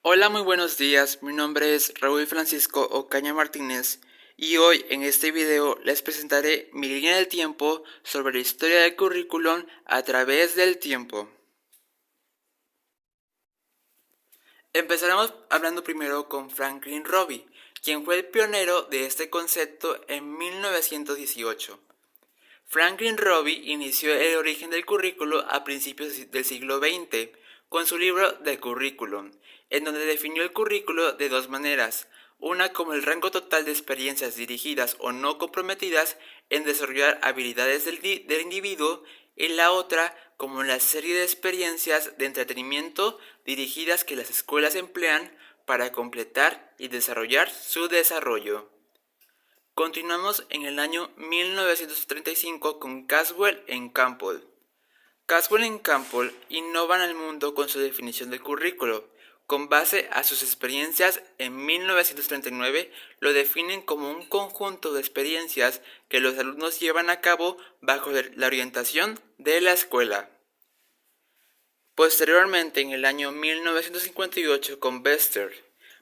Hola, muy buenos días. Mi nombre es Raúl Francisco Ocaña Martínez y hoy en este video les presentaré mi línea del tiempo sobre la historia del currículum a través del tiempo. Empezaremos hablando primero con Franklin Robbie, quien fue el pionero de este concepto en 1918. Franklin Robbie inició el origen del currículo a principios del siglo XX con su libro The Curriculum, en donde definió el currículo de dos maneras, una como el rango total de experiencias dirigidas o no comprometidas en desarrollar habilidades del individuo y la otra como la serie de experiencias de entretenimiento dirigidas que las escuelas emplean para completar y desarrollar su desarrollo. Continuamos en el año 1935 con Caswell en Campbell. Caswell en Campbell innovan al mundo con su definición del currículo. Con base a sus experiencias en 1939, lo definen como un conjunto de experiencias que los alumnos llevan a cabo bajo la orientación de la escuela. Posteriormente, en el año 1958 con Bester.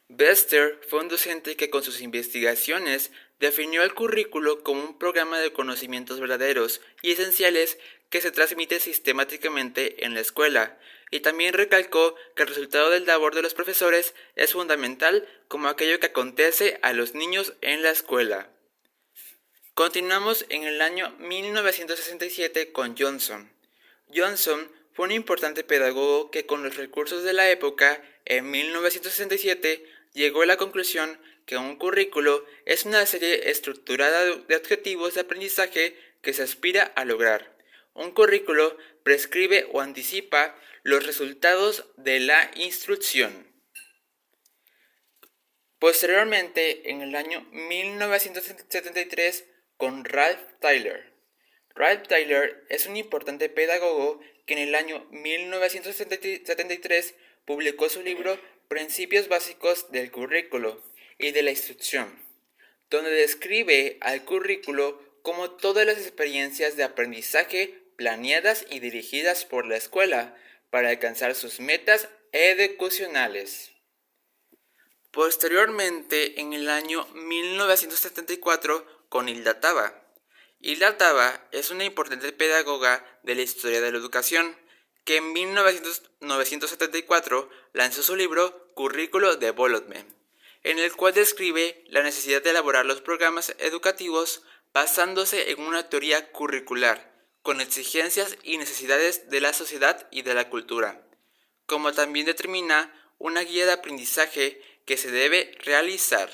Bester fue un docente que con sus investigaciones definió el currículo como un programa de conocimientos verdaderos y esenciales que se transmite sistemáticamente en la escuela, y también recalcó que el resultado del labor de los profesores es fundamental como aquello que acontece a los niños en la escuela. Continuamos en el año 1967 con Johnson. Johnson fue un importante pedagogo que con los recursos de la época, en 1967, llegó a la conclusión que un currículo es una serie estructurada de objetivos de aprendizaje que se aspira a lograr. Un currículo prescribe o anticipa los resultados de la instrucción. Posteriormente, en el año 1973, con Ralph Tyler. Ralph Tyler es un importante pedagogo que en el año 1973 publicó su libro Principios básicos del currículo y de la instrucción, donde describe al currículo como todas las experiencias de aprendizaje planeadas y dirigidas por la escuela para alcanzar sus metas educacionales. Posteriormente, en el año 1974, con Hilda Taba. Hilda Taba es una importante pedagoga de la historia de la educación, que en 1974 lanzó su libro Curriculo Development, en el cual describe la necesidad de elaborar los programas educativos basándose en una teoría curricular, con exigencias y necesidades de la sociedad y de la cultura, como también determina una guía de aprendizaje que se debe realizar.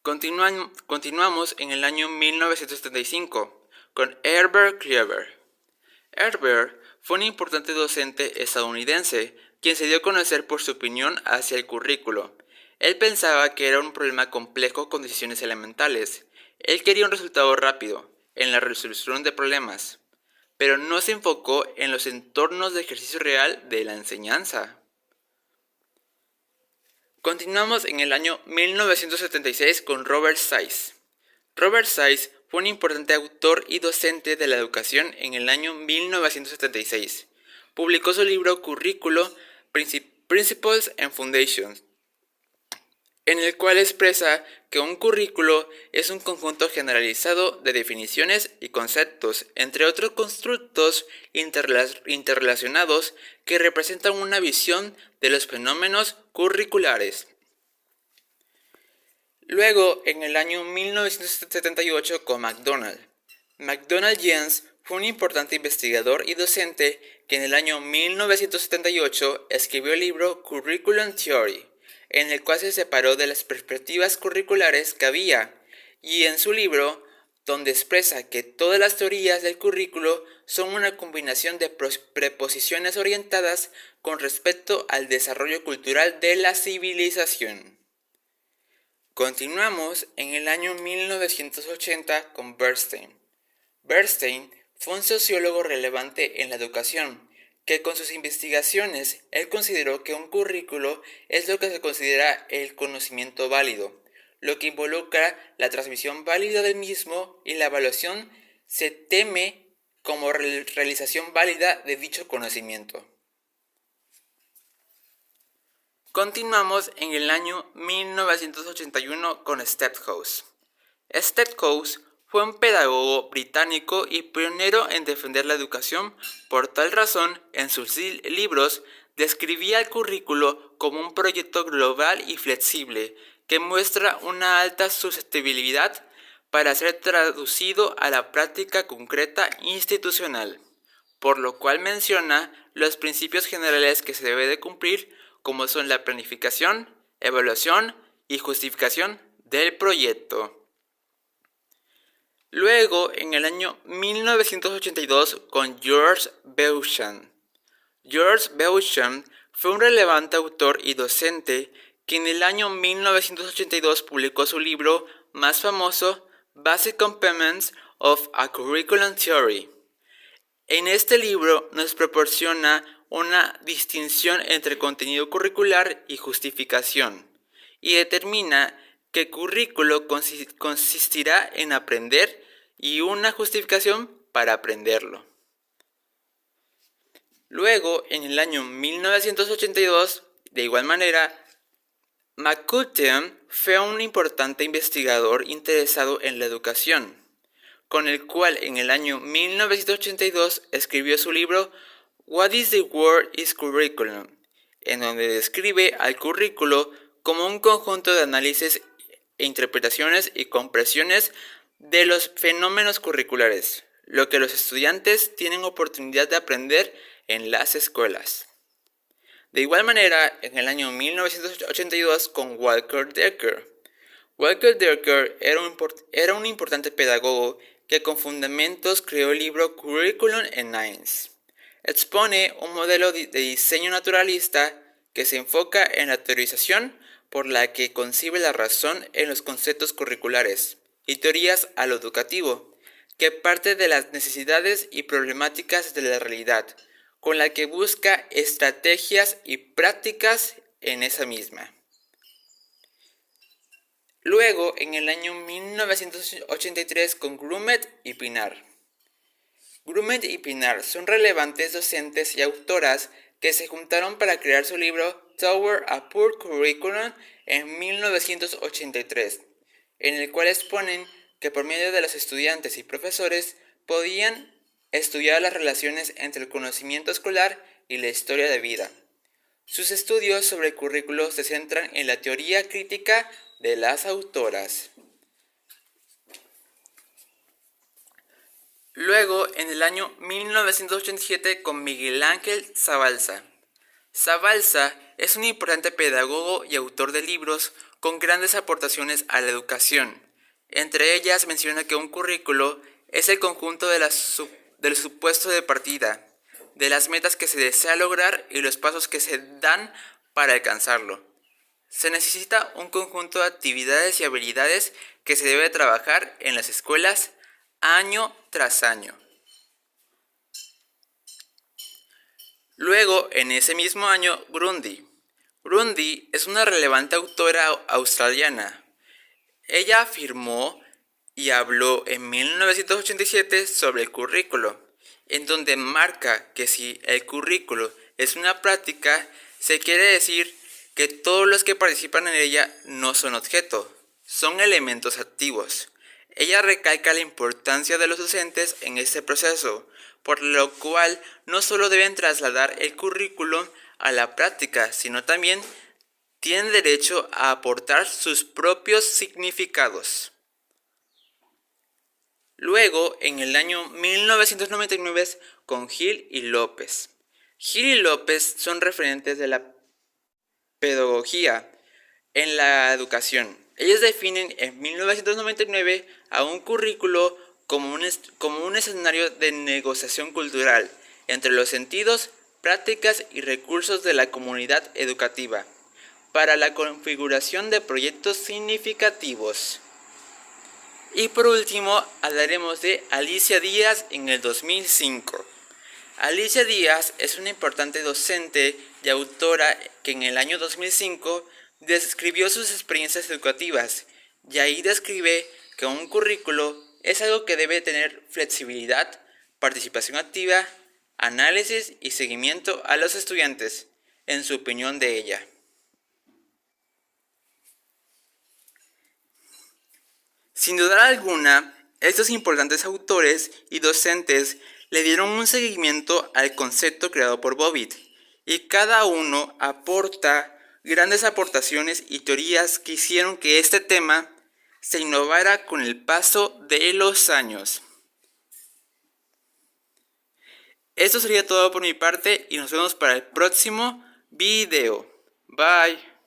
Continuamos en el año 1975 con Herbert Cleaver. Herbert fue un importante docente estadounidense quien se dio a conocer por su opinión hacia el currículo. Él pensaba que era un problema complejo con decisiones elementales. Él quería un resultado rápido en la resolución de problemas, pero no se enfocó en los entornos de ejercicio real de la enseñanza. Continuamos en el año 1976 con Robert Sayce. Robert Sayce fue un importante autor y docente de la educación en el año 1976. Publicó su libro Currículo, Principles and Foundations, en el cual expresa que un currículo es un conjunto generalizado de definiciones y conceptos, entre otros constructos interrelacionados que representan una visión de los fenómenos curriculares. Luego, en el año 1978 con MacDonald. MacDonald Jens fue un importante investigador y docente que en el año 1978 escribió el libro Curriculum Theory, en el cual se separó de las perspectivas curriculares que había, y en su libro, donde expresa que todas las teorías del currículo son una combinación de preposiciones orientadas con respecto al desarrollo cultural de la civilización. Continuamos en el año 1980 con Bernstein. Bernstein fue un sociólogo relevante en la educación, que con sus investigaciones él consideró que un currículo es lo que se considera el conocimiento válido, lo que involucra la transmisión válida del mismo y la evaluación se teme como realización válida de dicho conocimiento. Continuamos en el año 1981 con Stephouse. Stephouse fue un pedagogo británico y pionero en defender la educación. Por tal razón, en sus libros describía el currículo como un proyecto global y flexible que muestra una alta susceptibilidad para ser traducido a la práctica concreta institucional, por lo cual menciona los principios generales que se debe de cumplir, como son la planificación, evaluación y justificación del proyecto. Luego, en el año 1982, con George Beauchamp. George Beauchamp fue un relevante autor y docente que en el año 1982 publicó su libro más famoso, Basic Components of a Curriculum Theory. En este libro nos proporciona una distinción entre contenido curricular y justificación, y determina que currículo consistirá en aprender y una justificación para aprenderlo. Luego, en el año 1982, de igual manera, McCutcheon fue un importante investigador interesado en la educación, con el cual en el año 1982 escribió su libro What is the Word is Curriculum, en donde describe al currículo como un conjunto de análisis, interpretaciones y comprensiones de los fenómenos curriculares, lo que los estudiantes tienen oportunidad de aprender en las escuelas. De igual manera, en el año 1982 con Walker Decker. Walker Decker era un importante pedagogo que con fundamentos creó el libro Curriculum in Nines. Expone un modelo de diseño naturalista que se enfoca en la teorización por la que concibe la razón en los conceptos curriculares y teorías a lo educativo, que parte de las necesidades y problemáticas de la realidad, con la que busca estrategias y prácticas en esa misma. Luego, en el año 1983 con Grumet y Pinar. Grumet y Pinar son relevantes docentes y autoras que se juntaron para crear su libro Toward a Poor Curriculum en 1983, en el cual exponen que por medio de los estudiantes y profesores podían estudiar las relaciones entre el conocimiento escolar y la historia de vida. Sus estudios sobre el currículo se centran en la teoría crítica de las autoras. Luego, en el año 1987 con Miguel Ángel Zabalza. Zabalza es un importante pedagogo y autor de libros con grandes aportaciones a la educación. Entre ellas menciona que un currículo es el conjunto del supuesto de partida, de las metas que se desea lograr y los pasos que se dan para alcanzarlo. Se necesita un conjunto de actividades y habilidades que se debe trabajar en las escuelas año tras año. Luego, en ese mismo año, Grundy. Grundy es una relevante autora australiana. Ella afirmó y habló en 1987 sobre el currículo, en donde marca que si el currículo es una práctica, se quiere decir que todos los que participan en ella no son objeto, son elementos activos. Ella recalca la importancia de los docentes en este proceso, por lo cual no solo deben trasladar el currículum a la práctica, sino también tienen derecho a aportar sus propios significados. Luego, en el año 1999, con Gil y López. Gil y López son referentes de la pedagogía en la educación. Ellos definen en 1999 a un currículo como un escenario de negociación cultural entre los sentidos, prácticas y recursos de la comunidad educativa para la configuración de proyectos significativos. Y por último, hablaremos de Alicia Díaz en el 2005. Alicia Díaz es una importante docente y autora que en el año 2005 describió sus experiencias educativas y ahí describe que un currículo es algo que debe tener flexibilidad, participación activa, análisis y seguimiento a los estudiantes, en su opinión de ella. Sin duda alguna, estos importantes autores y docentes le dieron un seguimiento al concepto creado por Bobbitt, y cada uno aporta grandes aportaciones y teorías que hicieron que este tema se innovara con el paso de los años. Esto sería todo por mi parte y nos vemos para el próximo video. Bye.